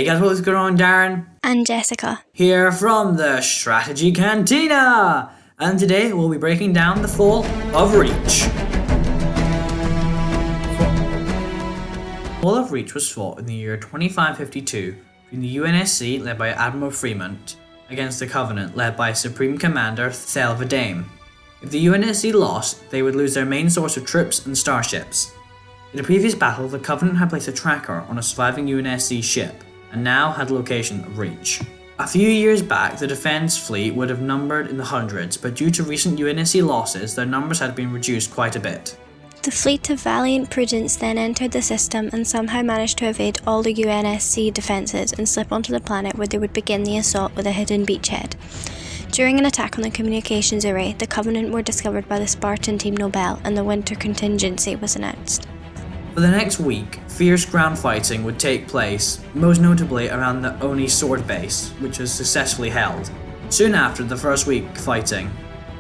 Hey guys, what's going on? Darren and Jessica here from the Strategy Cantina, and today we'll be breaking down the fall of Reach. The fall of Reach was fought in the year 2552 between the UNSC, led by Admiral Fremont, against the Covenant, led by Supreme Commander Thelvadame. If the UNSC lost, they would lose their main source of troops and starships. In a previous battle, the Covenant had placed a tracker on a surviving UNSC ship, and now had the location of Reach. A few years back, the defense fleet would have numbered in the hundreds, but due to recent UNSC losses, their numbers had been reduced quite a bit. The fleet of Valiant Prudence then entered the system and somehow managed to evade all the UNSC defences and slip onto the planet where they would begin the assault with a hidden beachhead. During an attack on the communications array, the Covenant were discovered by the Spartan Team Nobel and the winter contingency was announced. For the next week, fierce ground fighting would take place, most notably around the Oni Sword Base, which was successfully held. Soon after the first week fighting,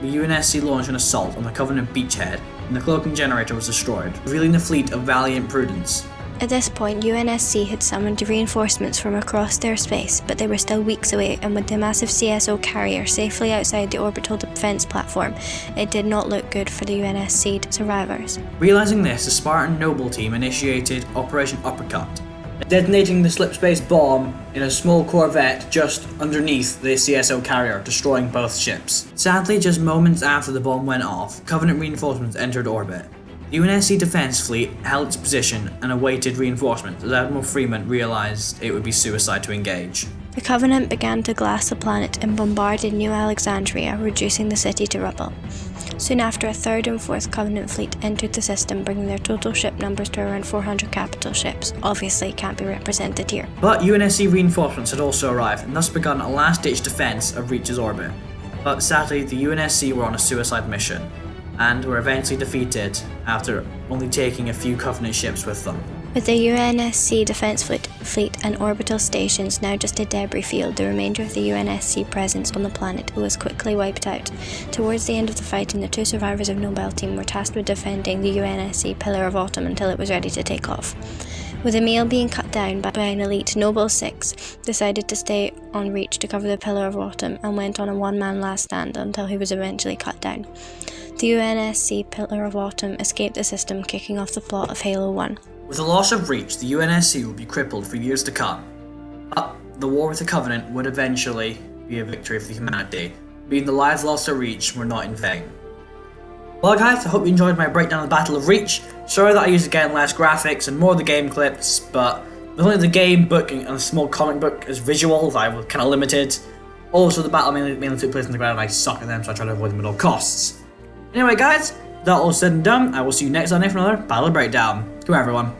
the UNSC launched an assault on the Covenant beachhead, and the cloaking generator was destroyed, revealing the fleet of Valiant Prudence. At this point, UNSC had summoned reinforcements from across their space, but they were still weeks away, and with the massive CSO carrier safely outside the orbital defense platform, it did not look good for the UNSC survivors. Realizing this, the Spartan Noble team initiated Operation Uppercut, detonating the slipspace bomb in a small corvette just underneath the CSO carrier, destroying both ships. Sadly, just moments after the bomb went off, Covenant reinforcements entered orbit. The UNSC defense fleet held its position and awaited reinforcements as Admiral Fremont realized it would be suicide to engage. The Covenant began to glass the planet and bombarded New Alexandria, reducing the city to rubble. Soon after, a third and fourth Covenant fleet entered the system, bringing their total ship numbers to around 400 capital ships. Obviously, can't be represented here. But UNSC reinforcements had also arrived and thus begun a last-ditch defense of Reach's orbit. But sadly, the UNSC were on a suicide mission, and were eventually defeated after only taking a few Covenant ships with them. With the UNSC defense fleet and orbital stations now just a debris field, the remainder of the UNSC presence on the planet was quickly wiped out. Towards the end of the fighting, the two survivors of Nobel team were tasked with defending the UNSC Pillar of Autumn until it was ready to take off. With Emil being cut down by an elite, Noble 6 decided to stay on Reach to cover the Pillar of Autumn and went on a one-man last stand until he was eventually cut down. The UNSC Pillar of Autumn escaped the system, kicking off the plot of Halo 1. With the loss of Reach, the UNSC will be crippled for years to come. But the war with the Covenant would eventually be a victory for humanity, meaning the lives lost to Reach were not in vain. Well guys, I hope you enjoyed my breakdown of the Battle of Reach. Sorry that I used again less graphics and more of the game clips, but with only the game book and a small comic book as visuals, I was kind of limited. Also, the battle mainly took place on the ground and I suck at them, so I try to avoid them at all costs. Anyway guys, that all said and done, I will see you next time for another Battle Breakdown. Goodbye everyone.